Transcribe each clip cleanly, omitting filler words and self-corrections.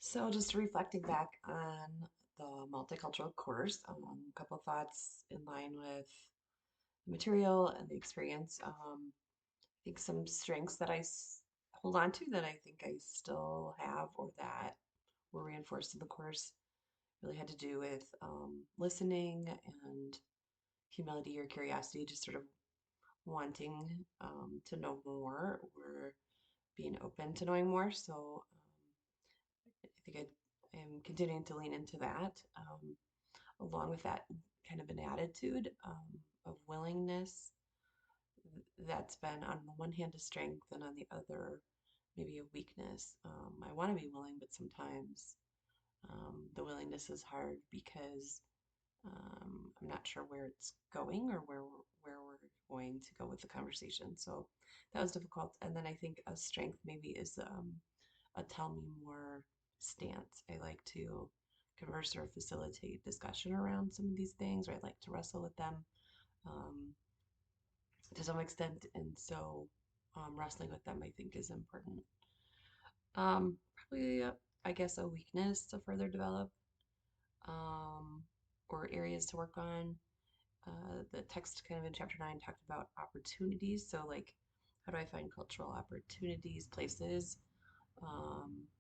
So just reflecting back on the multicultural course, a couple of thoughts in line with the material and the experience. I think some strengths that hold on to that I think I still have or that were reinforced in the course really had to do with listening and humility or curiosity, just sort of wanting to know more or being open to knowing more. So I think I am continuing to lean into that. Along with that kind of an attitude of willingness that's been on the one hand a strength and on the other maybe a weakness. I want to be willing, but sometimes the willingness is hard because I'm not sure where it's going or where we're going to go with the conversation. So that was difficult. And then I think a strength maybe is a tell me more stance. I like to converse or facilitate discussion around some of these things, or I like to wrestle with them um, to some extent. And so wrestling with them, I think, is important. Probably, I guess, a weakness to further develop um, or areas to work on. The text kind of in chapter 9 talked about opportunities. So, like, how do I find cultural opportunities, places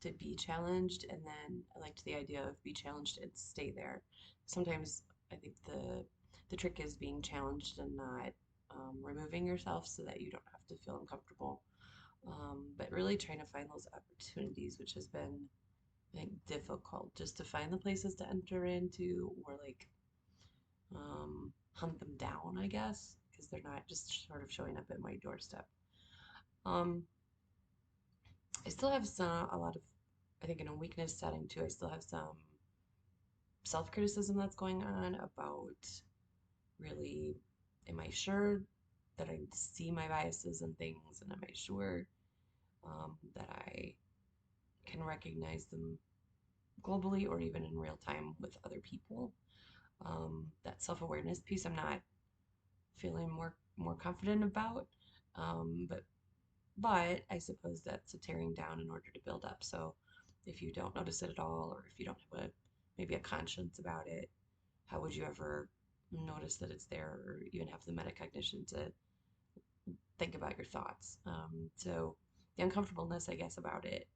to be challenged? And then I liked the idea of be challenged and stay there. Sometimes I think the trick is being challenged and not removing yourself so that you don't have to feel uncomfortable. But really trying to find those opportunities, which has been, I think, difficult just to find the places to enter into or like hunt them down, I guess, because they're not just sort of showing up at my doorstep. Um, I still have a lot of, I think, in a weakness setting too. I still have some self-criticism that's going on about really, am I sure that I see my biases and things, and am I sure that I can recognize them globally or even in real time with other people? That self-awareness piece, I'm not feeling more confident about. But I suppose that's a tearing down in order to build up. So if you don't notice it at all, or if you don't have maybe a conscience about it, how would you ever notice that it's there or even have the metacognition to think about your thoughts? So the uncomfortableness, I guess, about it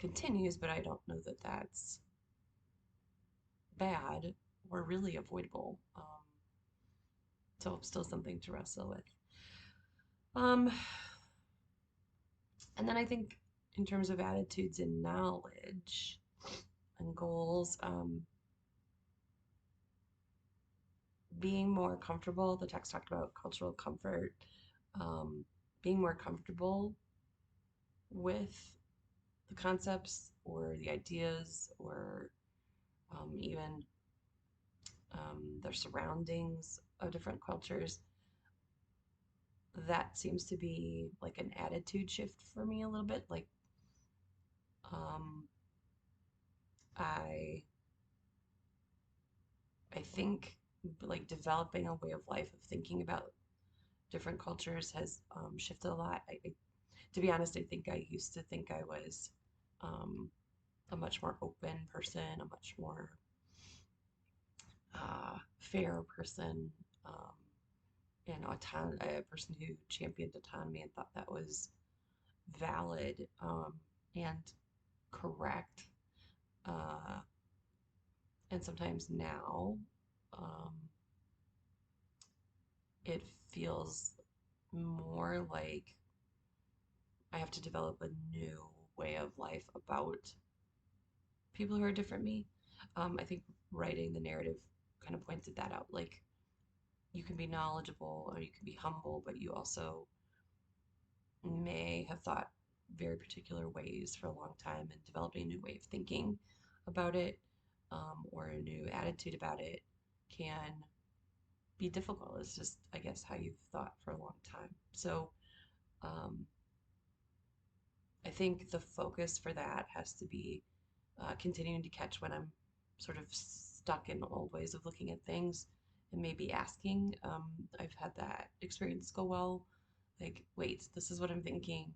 continues, but I don't know that that's bad or really avoidable. So still something to wrestle with. Um, and then I think in terms of attitudes and knowledge and goals, being more comfortable, the text talked about cultural comfort, um, being more comfortable with the concepts or the ideas or even their surroundings of different cultures. That seems to be like an attitude shift for me a little bit. Like, um, I I think like developing a way of life of thinking about different cultures has shifted a lot. To be honest, I think I used to think I was um, a much more open person, a much more fair person, um, and a person who championed autonomy and thought that was valid and correct. Uh, and sometimes now um, it feels more like I have to develop a new way of life about people who are different me. I think writing the narrative kind of pointed that out. Like you can be knowledgeable or you can be humble, but you also may have thought very particular ways for a long time, and developing a new way of thinking about it or a new attitude about it can be difficult. It's just, I guess, how you've thought for a long time. So um, I think the focus for that has to be continuing to catch when I'm sort of stuck in old ways of looking at things and maybe asking. I've had that experience go well. Like, wait, this is what I'm thinking.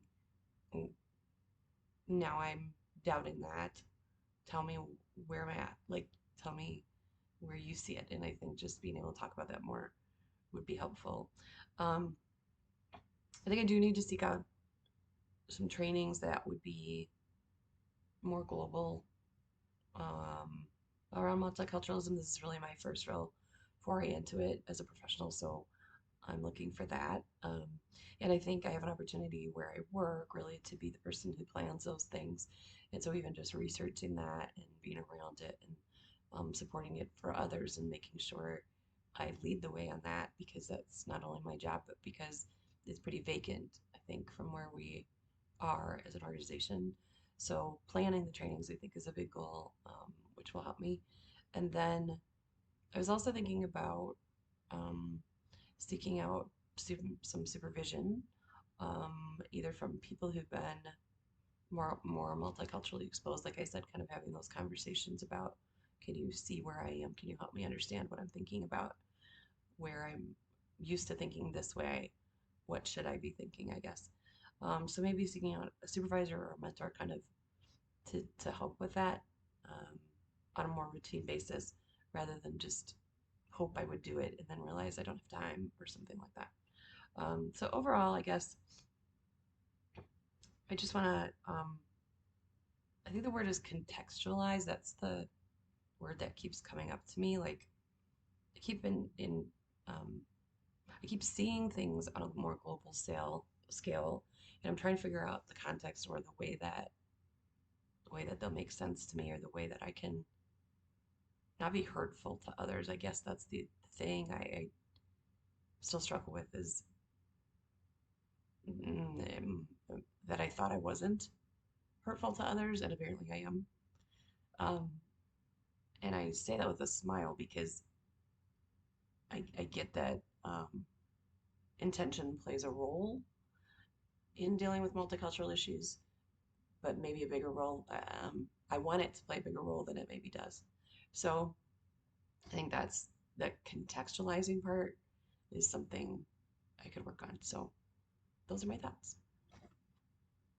Now I'm doubting that. tell me where am I at? Like, tell me where you see it. And I think just being able to talk about that more would be helpful. Um, I think I do need to seek out some trainings that would be more global, um, around multiculturalism. This is really my first real foray into it as a professional, so I'm looking for that. And I think I have an opportunity where I work really to be the person who plans those things. And so even just researching that and being around it and supporting it for others and making sure I lead the way on that because that's not only my job, but because it's pretty vacant, I think, from where we are as an organization. So planning the trainings, I think, is a big goal, which will help me. And then I was also thinking about um, seeking out some supervision, either from people who've been more multiculturally exposed. Like I said, kind of having those conversations about, can you see where I am? Can you help me understand what I'm thinking about? Where I'm used to thinking this way, what should I be thinking? I guess. So maybe seeking out a supervisor or a mentor, kind of to help with that, on a more routine basis, rather than just hope I would do it and then realize I don't have time or something like that. So overall, I guess I just want to, I think the word is contextualize. That's the word that keeps coming up to me. Like I keep um, I keep seeing things on a more global scale, and I'm trying to figure out the context or the way that they'll make sense to me, or the way that I can not be hurtful to others. I guess that's the thing I still struggle with is, that I thought I wasn't hurtful to others, and apparently I am. Um, and I say that with a smile because I get that, intention plays a role in dealing with multicultural issues, but maybe a bigger role. I want it to play a bigger role than it maybe does. So I think that's the contextualizing part is something I could work on. So those are my thoughts.